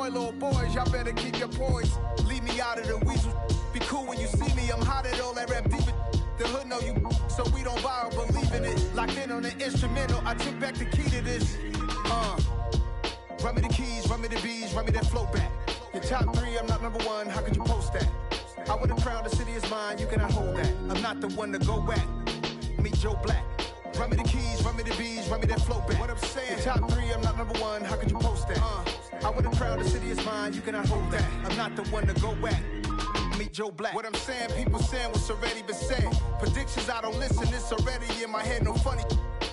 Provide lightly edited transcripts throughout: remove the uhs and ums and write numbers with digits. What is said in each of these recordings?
boy, little boys, y'all better keep your poise. Leave me out of the weasel. Be cool when you see me, I'm hot at all that rap deep. The hood know you, so we don't borrow, believe in it. Locked in on the instrumental, I took back the key to this. Run me the keys, run me the bees, run me that flow back. Your top 3, I'm not number 1, how could you post that? I would've crowned the city is mine, you cannot hold that. I'm not the one to go back. Meet Joe Black. Run me the keys, run me the bees, run me that flow back. What I'm saying, your top 3, I'm not number 1, how could you post that? I would've crowned the city is mine, you cannot hold that. I'm not the one to go back. Meet Joe Black. What I'm saying, people saying what's already been said. Predictions, I don't listen, it's already in my head, no funny.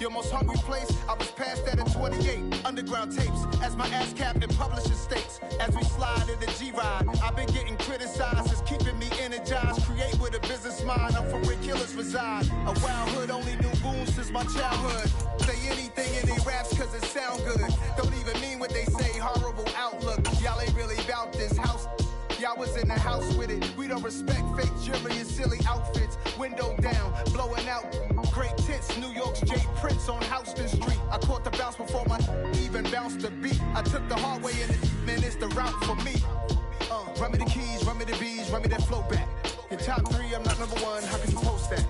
Your most hungry place, I was past that in 28. Underground tapes, as my ass cap in publishing states. As we slide in the G-Ride, I've been getting criticized, it's keeping me energized. Create with a business mind, I'm from where killers reside. A wild hood, only knew goons since my childhood. Say anything in they raps cause it sound good. Don't even mean what they say, horrible outlook. Y'all ain't really about this house. Y'all was in the house with it. We don't respect fake jewelry and silly outfits. Window down, blowing out great tits. New York's J. Prince on Houston Street. I caught the bounce before my even bounced the beat. I took the hard way and man, it's the route for me. Run me the keys, run me the bees, run me that flow back. Your top 3, I'm not number 1, how could you post that?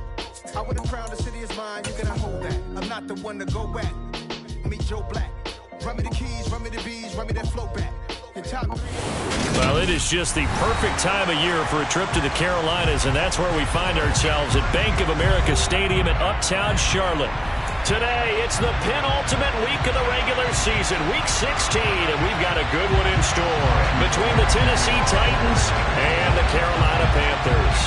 I would've crowned the city is mine, you cannot hold that. I'm not the one to go back. Meet Joe Black. Run me the keys, run me the bees, run me that flow back. Well, it is just the perfect time of year for a trip to the Carolinas, and that's where we find ourselves at Bank of America Stadium in Uptown Charlotte. Today, it's the penultimate week of the regular season, Week 16, and we've got a good one in store between the Tennessee Titans and the Carolina Panthers.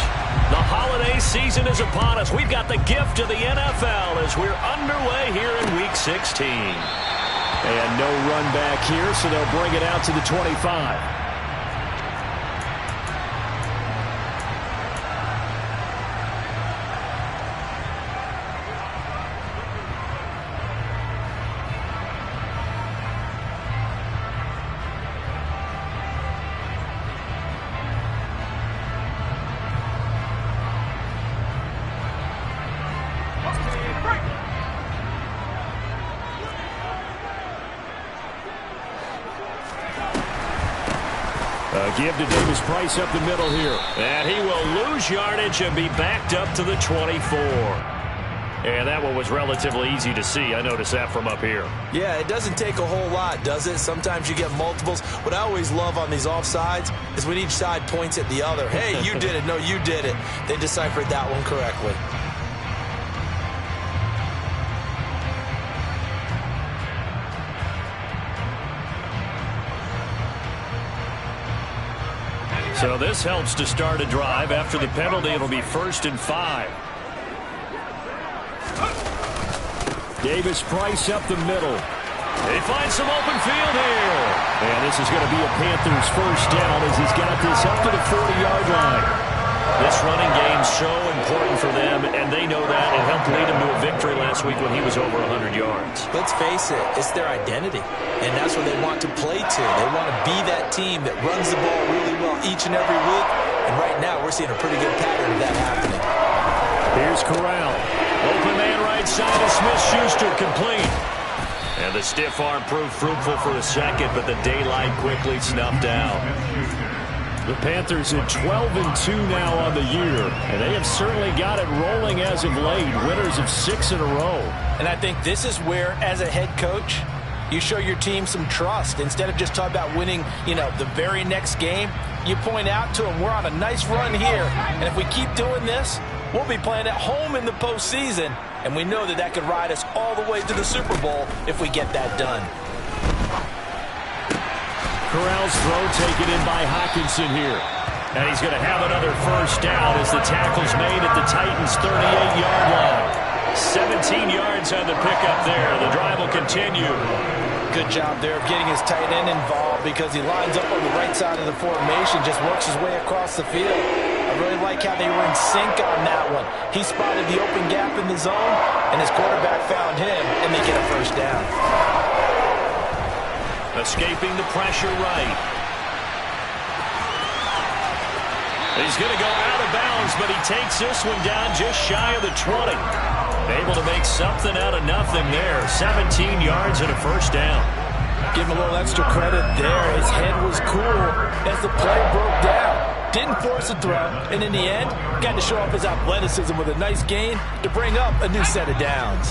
The holiday season is upon us. We've got the gift of the NFL as we're underway here in Week 16. And no run back here, so they'll bring it out to the 25. Give to Davis Price up the middle here. And he will lose yardage and be backed up to the 24. And that one was relatively easy to see. I noticed that from up here. Yeah, it doesn't take a whole lot, does it? Sometimes you get multiples. What I always love on these offsides is when each side points at the other. Hey, you did it. No, you did it. They deciphered that one correctly. So this helps to start a drive. After the penalty, it'll be 1st and 5. Davis Price up the middle. They find some open field here. And this is going to be a Panthers first down as he's got this up to the 40-yard line. This running game's so important for them, and they know that. It helped lead them to a victory last week when he was over 100 yards. Let's face it, it's their identity, and that's what they want to play to. They want to be that team that runs the ball really well each and every week, and right now we're seeing a pretty good pattern of that happening. Here's Corral. Open man right side of Smith-Schuster, complete. And the stiff arm proved fruitful for a second, but the daylight quickly snuffed out. The Panthers at 12-2 now on the year, and they have certainly got it rolling as of late, winners of 6 in a row. And I think this is where, as a head coach, you show your team some trust. Instead of just talking about winning, the very next game, you point out to them, we're on a nice run here, and if we keep doing this, we'll be playing at home in the postseason, and we know that could ride us all the way to the Super Bowl if we get that done. Corral's throw taken in by Hockenson here. And he's going to have another first down as the tackle's made at the Titans' 38-yard line. 17 yards on the pickup there. The drive will continue. Good job there of getting his tight end involved because he lines up on the right side of the formation, just works his way across the field. I really like how they were in sync on that one. He spotted the open gap in the zone, and his quarterback found him, and they get a first down. Escaping the pressure right. He's going to go out of bounds, but he takes this one down just shy of the 20. Able to make something out of nothing there. 17 yards and a first down. Give him a little extra credit there. His head was cool as the play broke down. Didn't force a throw, and in the end, got to show off his athleticism with a nice gain to bring up a new set of downs.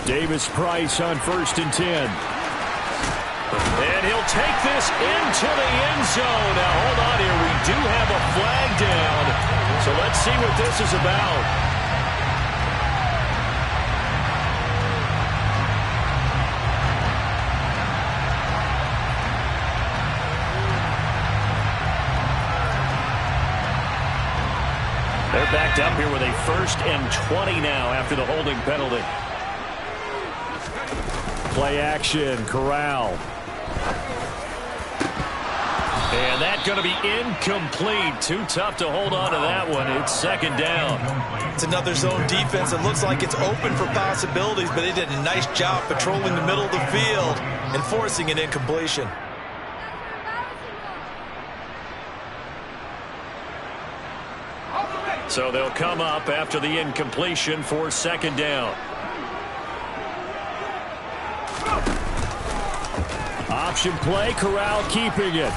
Davis Price on 1st and 10. And he'll take this into the end zone. Now, hold on here. We do have a flag down. So let's see what this is about. They're backed up here with a 1st and 20 now after the holding penalty. Play action, Corral. And that's going to be incomplete. Too tough to hold on to that one. It's 2nd down. It's another zone defense. It looks like it's open for possibilities, but they did a nice job patrolling the middle of the field and forcing an incompletion. So they'll come up after the incompletion for 2nd down. Option play, Corral keeping it.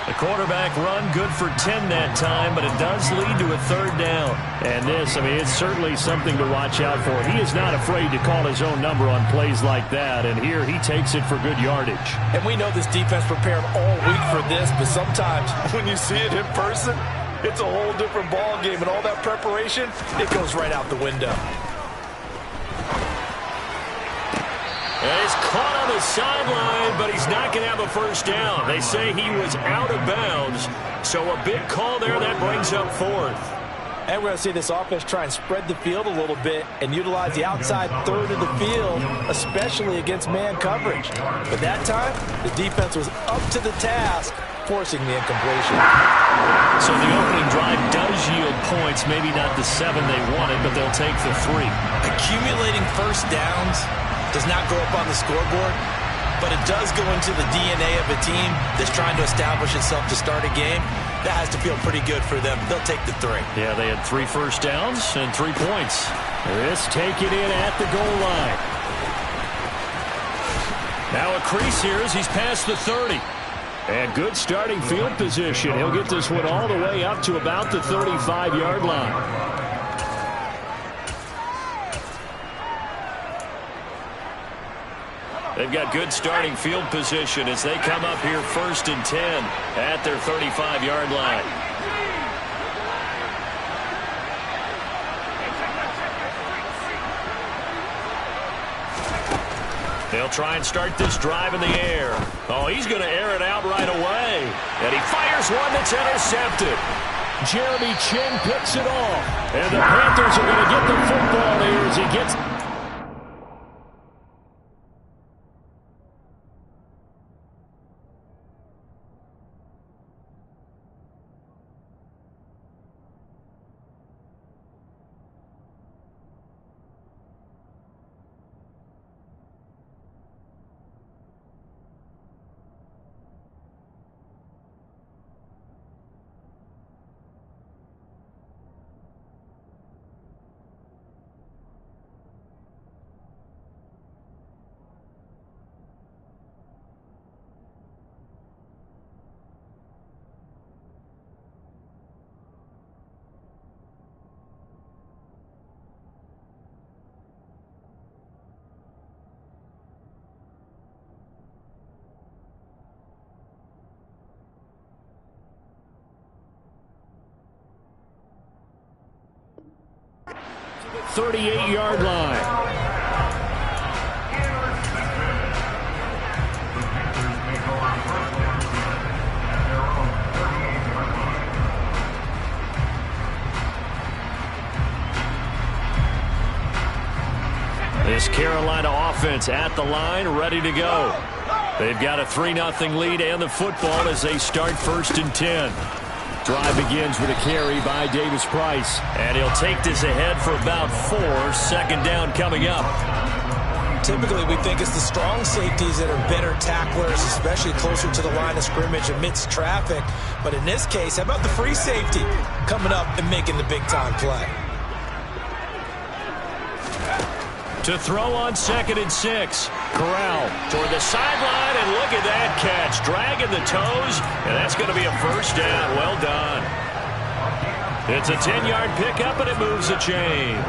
The quarterback run good for 10 that time, but it does lead to a 3rd down. And this, I mean, it's certainly something to watch out for. He is not afraid to call his own number on plays like that, and here he takes it for good yardage. And we know this defense prepared all week for this, but sometimes when you see it in person, it's a whole different ball game, and all that preparation, it goes right out the window. And he's caught on the sideline, but he's not going to have a 1st down. They say he was out of bounds, so a big call there that brings up 4th. And we're going to see this offense try and spread the field a little bit and utilize the outside 3rd of the field, especially against man coverage. But that time, the defense was up to the task, forcing the incompletion. So the opening drive does yield points, maybe not the 7 they wanted, but they'll take the 3. Accumulating 1st downs does not go up on the scoreboard, but it does go into the DNA of a team that's trying to establish itself to start a game. That has to feel pretty good for them. They'll take the 3. Yeah, they had 3 1st downs and 3 points. This taken in at the goal line. Now a crease here as he's past the 30. And good starting field position. He'll get this one all the way up to about the 35-yard line. They've got good starting field position as they come up here 1st and 10 at their 35-yard line. They'll try and start this drive in the air. Oh, he's going to air it out right away. And he fires one that's intercepted. Jeremy Chin picks it off. And the Panthers are going to get the football here as he gets... the 38-yard line. This Carolina offense at the line, ready to go. They've got a 3-0 lead and the football as they start 1st and 10. Drive begins with a carry by Davis Price. And he'll take this ahead for about 4. 2nd down coming up. Typically, we think it's the strong safeties that are better tacklers, especially closer to the line of scrimmage amidst traffic. But in this case, how about the free safety coming up and making the big-time play? To throw on 2nd and 6. Corral toward the sideline, and look at that catch. Dragging the toes, and that's going to be a first down. Well done. It's a 10-yard pickup, and it moves the chains.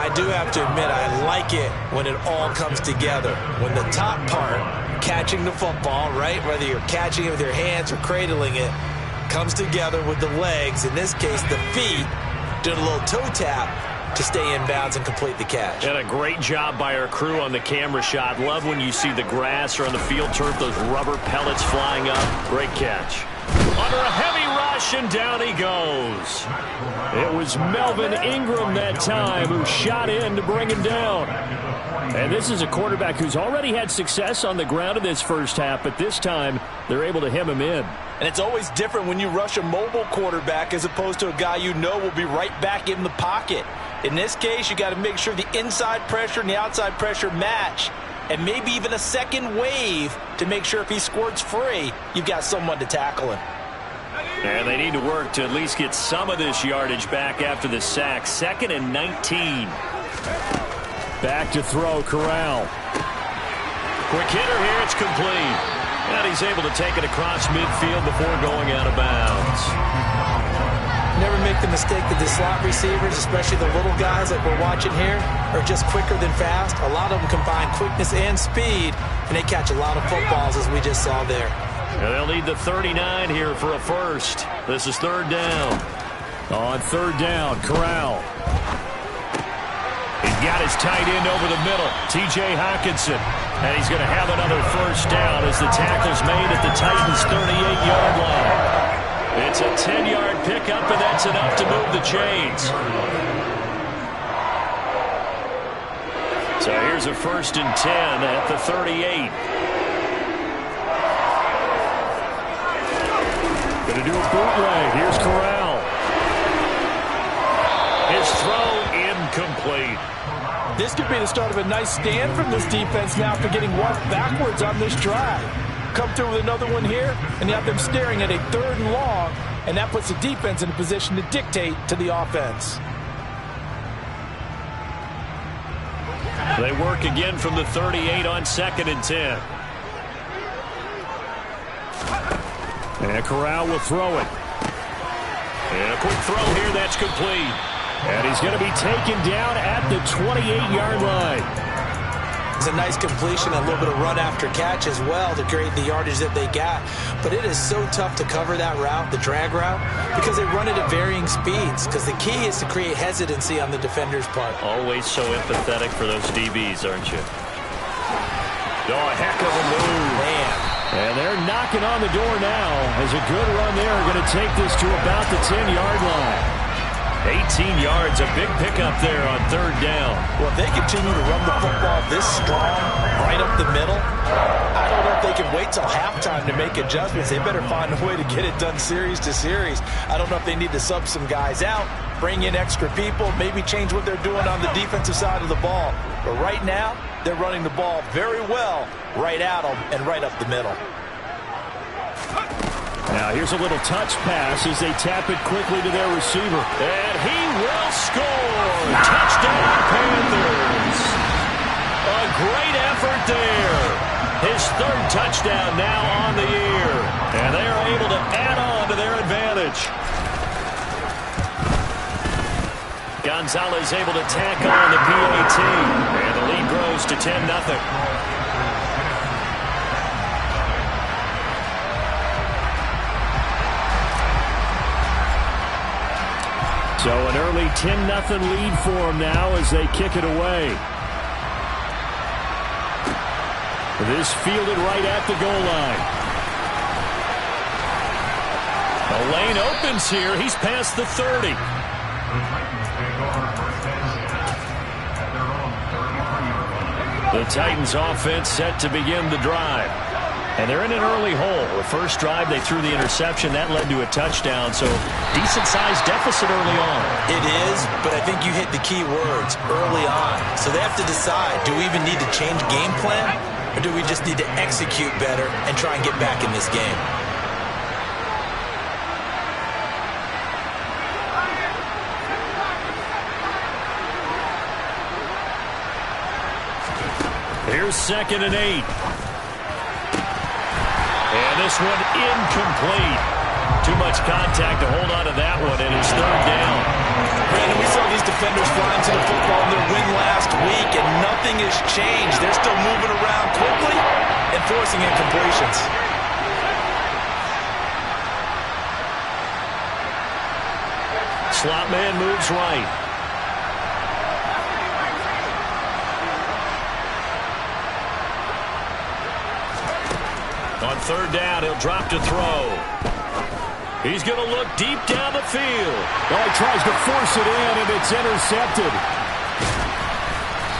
I do have to admit, I like it when it all comes together. When the top part, catching the football, right, whether you're catching it with your hands or cradling it, comes together with the legs, in this case the feet, doing a little toe tap to stay in bounds and complete the catch. And a great job by our crew on the camera shot. Love when you see the grass or on the field turf, those rubber pellets flying up. Great catch. Under a heavy rush, and down he goes. It was Melvin Ingram that time who shot in to bring him down. And this is a quarterback who's already had success on the ground in this first half, but this time they're able to hem him in. And it's always different when you rush a mobile quarterback as opposed to a guy you know will be right back in the pocket. In this case, you got to make sure the inside pressure and the outside pressure match, and maybe even a second wave to make sure if he squirts free, you've got someone to tackle him. And they need to work to at least get some of this yardage back after the sack. 2nd and 19. Back to throw, Corral. Quick hitter here, it's complete. And he's able to take it across midfield before going out of bounds. Never make the mistake that the slot receivers, especially the little guys like we're watching here, are just quicker than fast. A lot of them combine quickness and speed, and they catch a lot of footballs, as we just saw there. And they'll need the 39 here for a first. This is 3rd down. On 3rd down, Corral. He's got his tight end over the middle, T.J. Hockenson. And he's going to have another first down as the tackle's made at the Titans' 38-yard line. It's a 10-yard pickup, and that's enough to move the chains. So here's a 1st and 10 at the 38. Going to do a bootleg. Here's Corral. His throw incomplete. This could be the start of a nice stand from this defense now after getting walked backwards on this drive. Come through with another one here, and you have them staring at a 3rd and long, and that puts the defense in a position to dictate to the offense. They work again from the 38 on 2nd and 10. And Corral will throw it. And a quick throw here, that's complete. And he's going to be taken down at the 28-yard line. It's a nice completion, a little bit of run after catch as well to create the yardage that they got. But it is so tough to cover that route, the drag route, because they run it at varying speeds. Because the key is to create hesitancy on the defender's part. Always so empathetic for those DBs, aren't you? Oh, a heck of a move. Man. And they're knocking on the door now as a good run there are going to take this to about the 10-yard line. 18 yards, a big pickup there on 3rd down. Well, if they continue to run the football this strong, right up the middle, I don't know if they can wait till halftime to make adjustments. They better find a way to get it done series to series. I don't know if they need to sub some guys out, bring in extra people, maybe change what they're doing on the defensive side of the ball. But right now, they're running the ball very well right at them and right up the middle. Now here's a little touch pass as they tap it quickly to their receiver. And he will score! Touchdown, Panthers! A great effort there. His 3rd touchdown now on the year. And they are able to add on to their advantage. Gonzalez able to tack on the PAT. And the lead grows to 10-0. So an early 10-0 lead for them now as they kick it away. This fielded right at the goal line. The lane opens here. He's past the 30. The Titans offense set to begin the drive. And they're in an early hole. The first drive, they threw the interception. That led to a touchdown. So decent-sized deficit early on. It is, but I think you hit the key words, early on. So they have to decide, do we even need to change game plan? Or do we just need to execute better and try and get back in this game? Here's 2nd and 8. And this one incomplete. Too much contact to hold on to that one, and it's 3rd down. Brandon, we saw these defenders flying to the football in their win last week, and nothing has changed. They're still moving around quickly and forcing incompletions. Slot man moves right. On 3rd down, he'll drop to throw. He's going to look deep down the field. Well, he tries to force it in, and it's intercepted.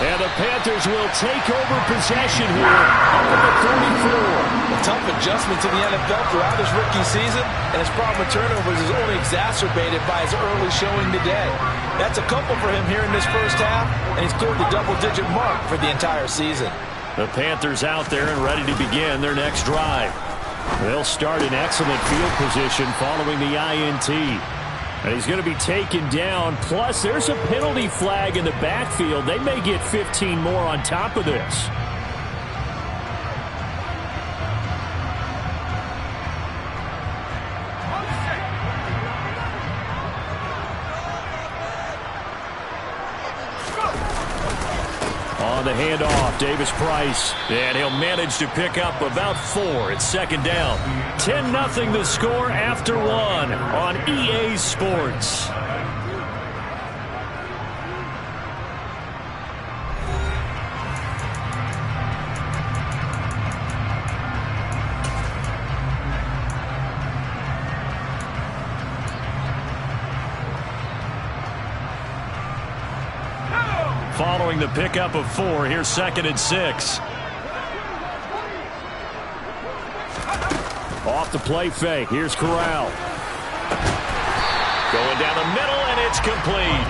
And the Panthers will take over possession here up at the 34. A tough adjustment to the NFL throughout his rookie season, and his problem with turnovers is only exacerbated by his early showing today. That's a couple for him here in this first half, and he's cleared the double-digit mark for the entire season. The Panthers out there and ready to begin their next drive. They'll start in excellent field position following the INT. And he's going to be taken down. Plus, there's a penalty flag in the backfield. They may get 15 more on top of this. On the handoff, Davis Price. And he'll manage to pick up about 4. It's 2nd down. 10-0 the score after 1 on EA Sports. Following the pickup of 4, here's 2nd and 6. Off the play fake, here's Corral. Going down the middle, and it's complete.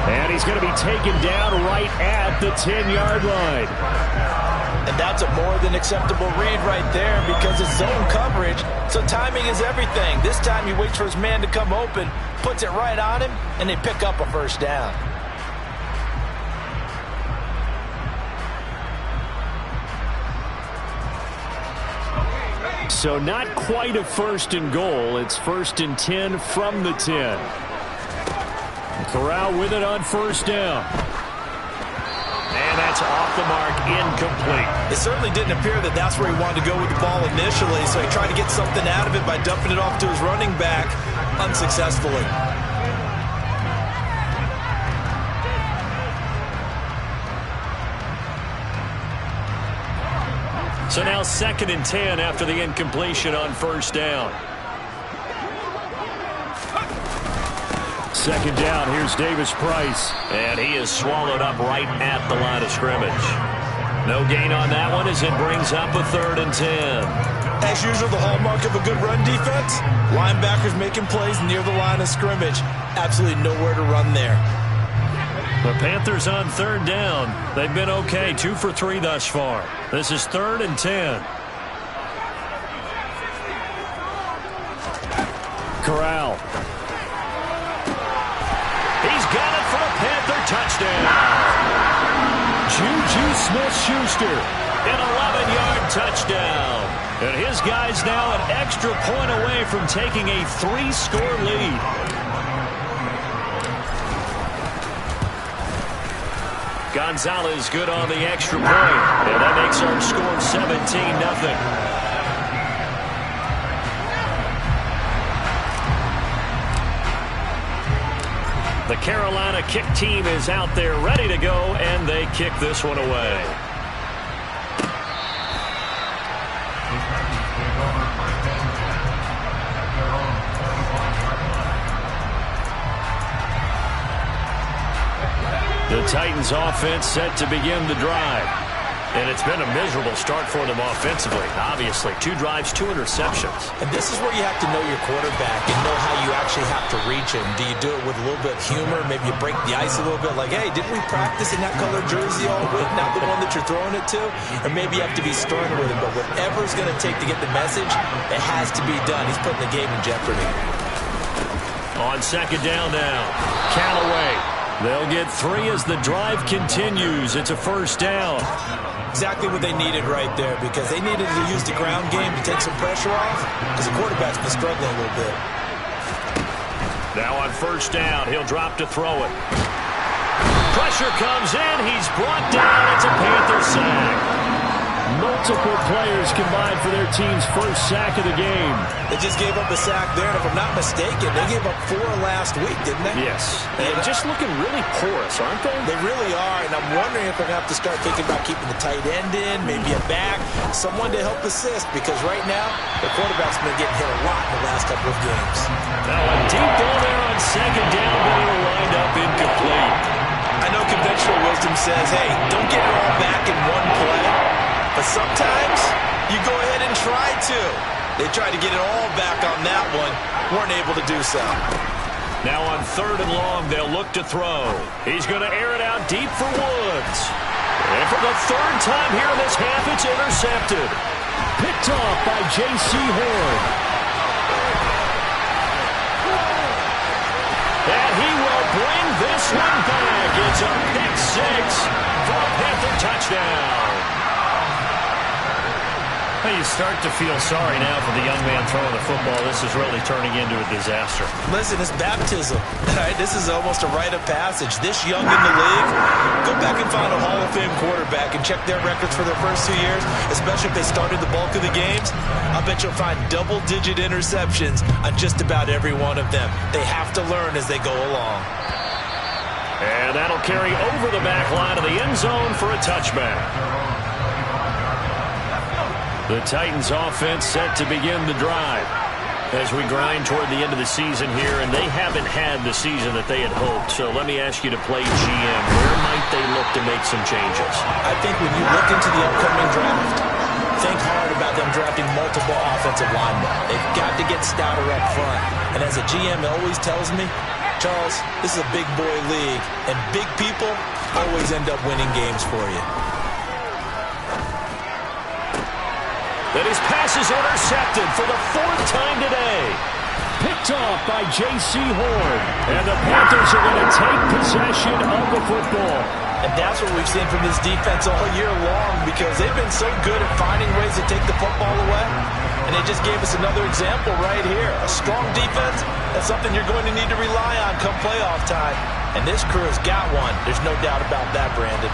And he's going to be taken down right at the 10-yard line. And that's a more than acceptable read right there because it's zone coverage, so timing is everything. This time he waits for his man to come open, puts it right on him, and they pick up a 1st down. So not quite a 1st and goal. It's 1st and 10 from the 10. Corral with it on 1st down. And that's off the mark, incomplete. It certainly didn't appear that that's where he wanted to go with the ball initially, so he tried to get something out of it by dumping it off to his running back unsuccessfully. So now 2nd and 10 after the incompletion on 1st down. 2nd down, here's Davis Price. And he is swallowed up right at the line of scrimmage. No gain on that one as it brings up a 3rd and 10. As usual, the hallmark of a good run defense, linebackers making plays near the line of scrimmage. Absolutely nowhere to run there. The Panthers on 3rd down. They've been okay, 2 for 3 thus far. This is 3rd and 10. Corral. He's got it for a Panther touchdown. Juju Smith-Schuster, an 11-yard touchdown. And his guy's now an extra point away from taking a 3-score lead. Gonzalez good on the extra point, and that makes our score 17-0. The Carolina kick team is out there ready to go, and they kick this one away. The Titans offense set to begin the drive. And it's been a miserable start for them offensively. Obviously, 2 drives, 2 interceptions. And this is where you have to know your quarterback and know how you actually have to reach him. Do you do it with a little bit of humor? Maybe you break the ice a little bit like, hey, didn't we practice in that color jersey all week? Not the one that you're throwing it to? Or maybe you have to be stern with him. But whatever it's going to take to get the message, it has to be done. He's putting the game in jeopardy. On second down now, Callaway. They'll get 3 as the drive continues. It's a first down. Exactly what they needed right there, because they needed to use the ground game to take some pressure off, because the quarterback's been struggling a little bit. Now on first down, he'll drop to throw it. Pressure comes in. He's brought down. It's a Panther sack. Multiple players combined for their team's first sack of the game. They just gave up a sack there, and if I'm not mistaken, they gave up 4 last week, didn't they? Yes. And just looking really porous, aren't they? They really are, and I'm wondering if they're going to have to start thinking about keeping the tight end in, maybe a back, someone to help assist, because right now, the quarterback's been getting hit a lot in the last couple of games. Now a deep ball there on second down, but it'll wind up incomplete. I know conventional wisdom says, hey, don't get it all back in one play. But sometimes you go ahead and try to. They tried to get it all back on that one. Weren't able to do so. Now on third and long, they'll look to throw. He's going to air it out deep for Woods. And for the 3rd time here in this half, it's intercepted. Picked off by J.C. Horn. And he will bring this one back. It's a pick 6 for a Panther touchdown. You start to feel sorry now for the young man throwing the football. This is really turning into a disaster. Listen, it's baptism. Right? This is almost a rite of passage. This young in the league, go back and find a Hall of Fame quarterback and check their records for their first 2 years, especially if they started the bulk of the games. I bet you'll find double-digit interceptions on just about every one of them. They have to learn as they go along. And that'll carry over the back line of the end zone for a touchback. The Titans offense set to begin the drive as we grind toward the end of the season here, and they haven't had the season that they had hoped. So let me ask you to play GM. Where might they look to make some changes? I think when you look into the upcoming draft, think hard about them drafting multiple offensive linemen. They've got to get stouter up front. And as a GM always tells me, Charles, this is a big boy league, and big people always end up winning games for you. That his pass is intercepted for the 4th time today. Picked off by J.C. Horn. And the Panthers are going to take possession of the football. And that's what we've seen from this defense all year long, because they've been so good at finding ways to take the football away. And they just gave us another example right here. A strong defense, that's something you're going to need to rely on come playoff time. And this crew has got one. There's no doubt about that, Brandon.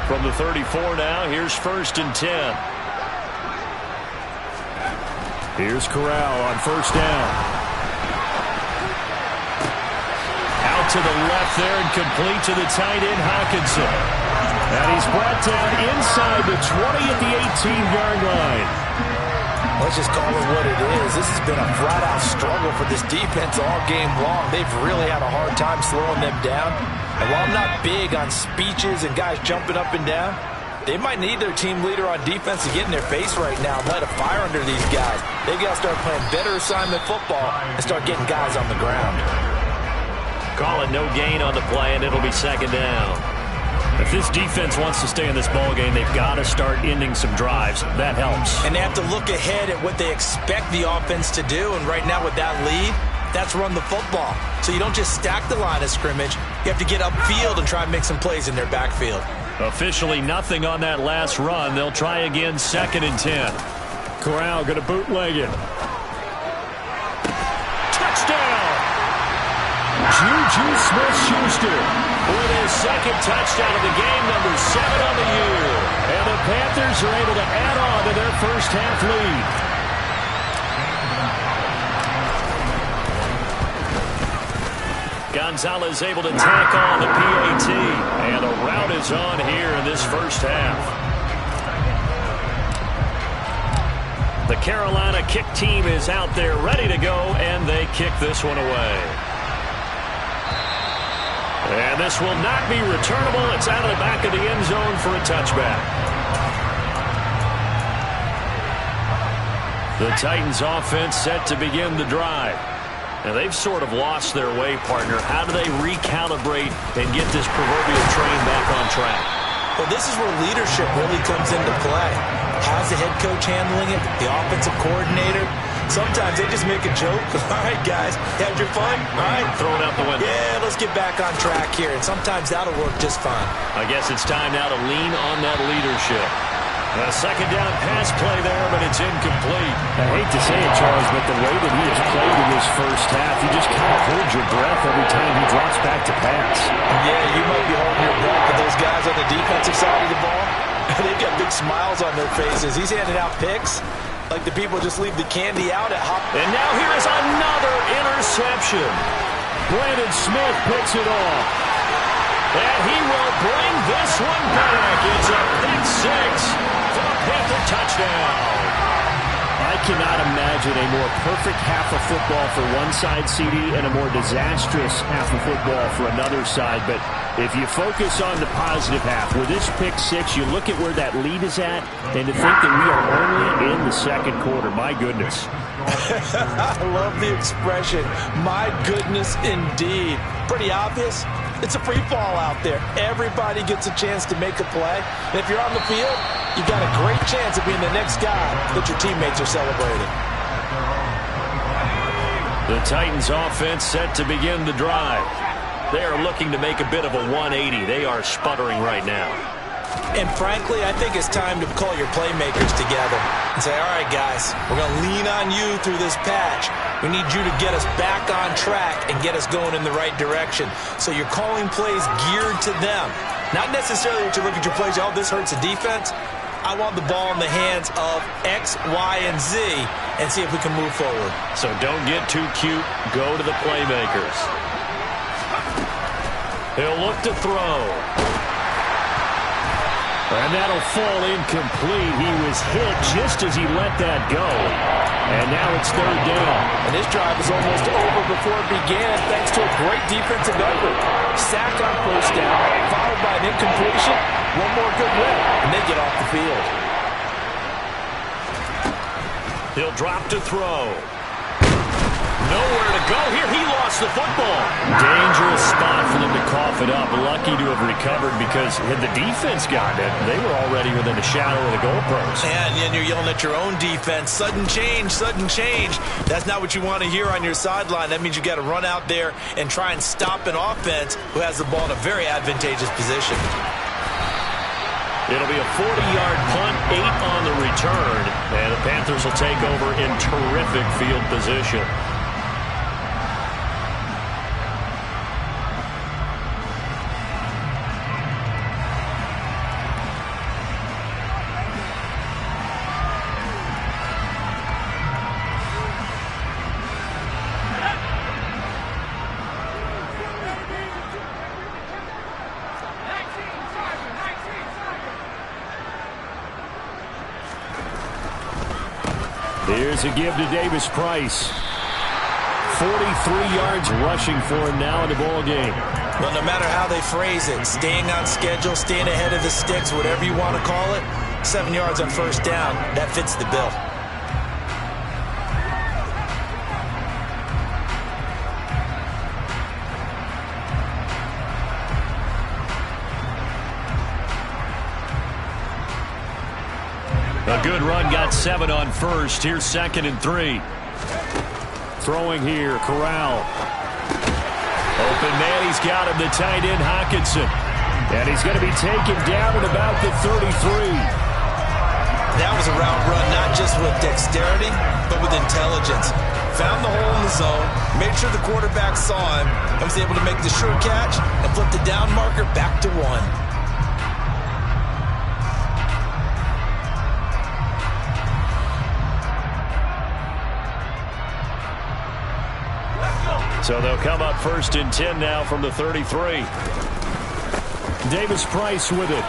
From the 34 now, here's 1st and 10. Here's Corral on first down. Out to the left there and complete to the tight end, Hawkinson. And he's brought down inside the 20 at the 18-yard line. Let's just call it what it is. This has been a flat-out struggle for this defense all game long. They've really had a hard time slowing them down. And while I'm not big on speeches and guys jumping up and down, they might need their team leader on defense to get in their face right now and light a fire under these guys. They've got to start playing better assignment football and start getting guys on the ground. Call it no gain on the play, and it'll be 2nd down. If this defense wants to stay in this ballgame, they've got to start ending some drives. That helps. And they have to look ahead at what they expect the offense to do. And right now with that lead, that's run the football. So you don't just stack the line of scrimmage. You have to get upfield and try and make some plays in their backfield. Officially nothing on that last run. They'll try again 2nd and 10. Corral going to bootleg it. Touchdown! Juju Smith-Schuster with his 2nd touchdown of the game, number 7 on the year. And the Panthers are able to add on to their first half lead. Gonzalez able to tack on the PAT. And a rout is on here in this first half. The Carolina kick team is out there ready to go, and they kick this one away. And this will not be returnable. It's out of the back of the end zone for a touchback. The Titans offense set to begin the drive. Now they've sort of lost their way, partner. How do they recalibrate and get this proverbial train back on track? Well, this is where leadership really comes into play. How's the head coach handling it? The offensive coordinator? Sometimes they just make a joke. All right, guys, had your fun? All right. Throw it out the window. Yeah, let's get back on track here. And sometimes that'll work just fine. I guess it's time now to lean on that leadership. A second down pass play there, but it's incomplete. I hate to say it, Charles, but the way that he has played in this first half, you just kind of hold your breath every time he drops back to pass. Yeah, you might be holding your breath, but those guys on the defensive side of the ball, they've got big smiles on their faces. He's handing out picks like the people just leave the candy out at Hop. And now here is another interception. Brandon Smith picks it off. And he will bring this one back. It's a pick six for a Panther touchdown. I cannot imagine a more perfect half of football for one side, CD, and a more disastrous half of football for another side. But if you focus on the positive half, with this pick six, you look at where that lead is at, and to think that we are only in the second quarter. My goodness. I love the expression, my goodness indeed. Pretty obvious. It's a free fall out there. Everybody gets a chance to make a play. And if you're on the field, you've got a great chance of being the next guy that your teammates are celebrating. The Titans offense set to begin the drive. They are looking to make a bit of a 180. They are sputtering right now. And frankly, I think it's time to call your playmakers together and say, all right, guys, we're going to lean on you through this patch. We need you to get us back on track and get us going in the right direction. So you're calling plays geared to them. Not necessarily that you look at your plays, oh, this hurts the defense. I want the ball in the hands of X, Y, and Z and see if we can move forward. So don't get too cute. Go to the playmakers. He'll look to throw. And that'll fall incomplete. He was hit just as he let that go. And now it's third down. And this drive was almost over before it began thanks to a great defensive effort. Sack on first down, followed by an incompletion. One more good rep, and they get off the field. He'll drop to throw. Nowhere to go here. He lost the football. Dangerous spot for them to cough it up. Lucky to have recovered because had the defense gotten it, they were already within a shadow of the goalpost. And you're yelling at your own defense. Sudden change, sudden change. That's not what you want to hear on your sideline. That means you got to run out there and try and stop an offense who has the ball in a very advantageous position. It'll be a 40-yard punt, 8 on the return, and the Panthers will take over in terrific field position. Here's a give to Davis Price. 43 yards rushing for him now in the ball game. Well, no matter how they phrase it, staying on schedule, staying ahead of the sticks, whatever you want to call it, 7 yards on first down, that fits the bill. A good run, got 7 on first. Here's 2nd and 3. Throwing here, Corral. Open man, he's got him, the tight end, Hockenson. And he's going to be taken down at about the 33. That was a route run, not just with dexterity, but with intelligence. Found the hole in the zone, made sure the quarterback saw him, and was able to make the sure catch and flip the down marker back to 1. So they'll come up 1st and 10 now from the 33. Davis Price with it.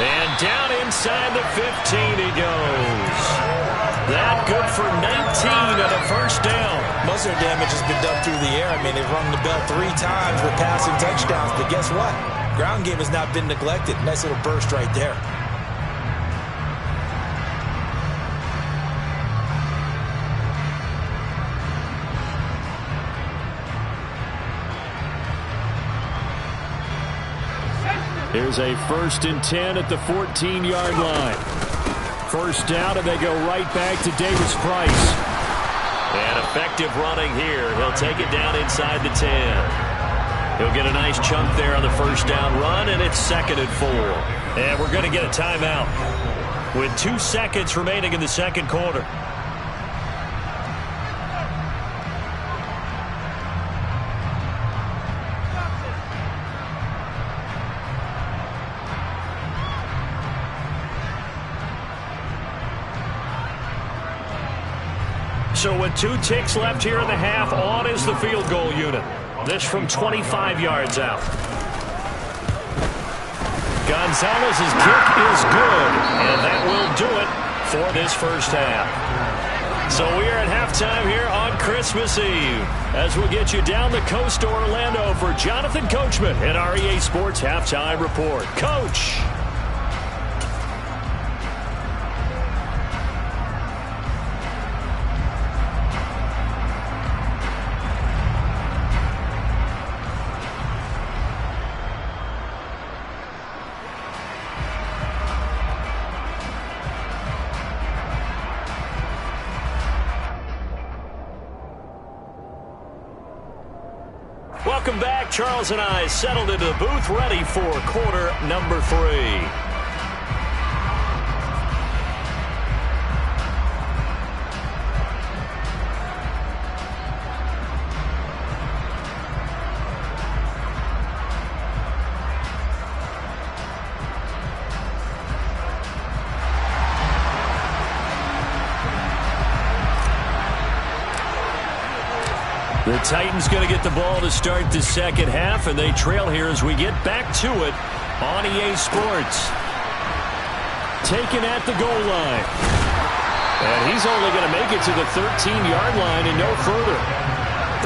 And down inside the 15 he goes. That good for 19 and a first down. Most of their damage has been done through the air. I mean, they've rung the bell 3 times with passing touchdowns, but guess what? Ground game has not been neglected. Nice little burst right there. Here's a 1st and 10 at the 14-yard line. First down, and they go right back to Davis Price. And effective running here. He'll take it down inside the 10. He'll get a nice chunk there on the first down run, and it's 2nd and 4. And we're going to get a timeout with 2 seconds remaining in the second quarter. So with 2 ticks left here in the half, on is the field goal unit. This from 25 yards out. Gonzalez's kick is good, and that will do it for this first half. So we are at halftime here on Christmas Eve as we get you down the coast to Orlando for Jonathan Coachman at our EA Sports Halftime Report. Coach! Welcome back. Charles and I settled into the booth, ready for quarter number 3. The Titans going to get the ball to start the second half, and they trail here as we get back to it on EA Sports. Taken at the goal line. And he's only going to make it to the 13-yard line and no further.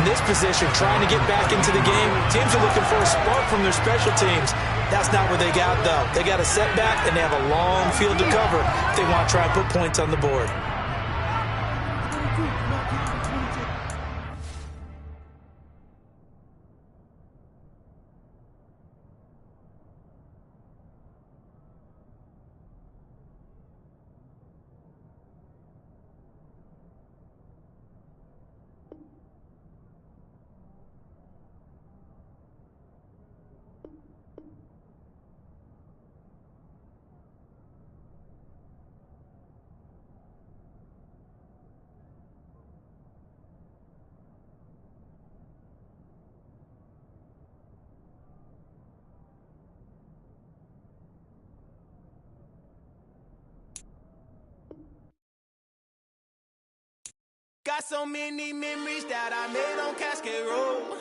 In this position, trying to get back into the game, teams are looking for a spark from their special teams. That's not what they got, though. They got a setback, and they have a long field to cover if they want to try and put points on the board. Got so many memories that I made on Cascade Road.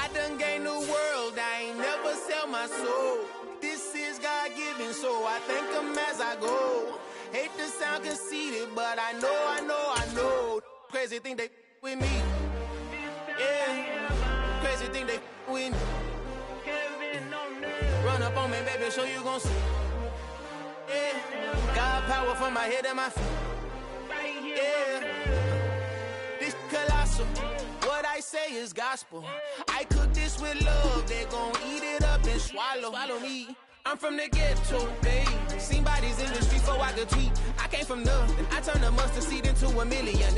I done gained the world, I ain't never sell my soul. This is God-given, so I thank him as I go. Hate to sound conceited, but I know. Crazy thing they with me. Yeah, crazy thing they with me. Run up on me, baby, so you gon' see. Yeah, God power from my head and my feet. Yeah. Colossal. What I say is gospel. I cook this with love. They gon' eat it up and swallow me. I'm from the ghetto, babe. Seen bodies in the street before I could tweet. I came from nothing. I turned a mustard seed into a million.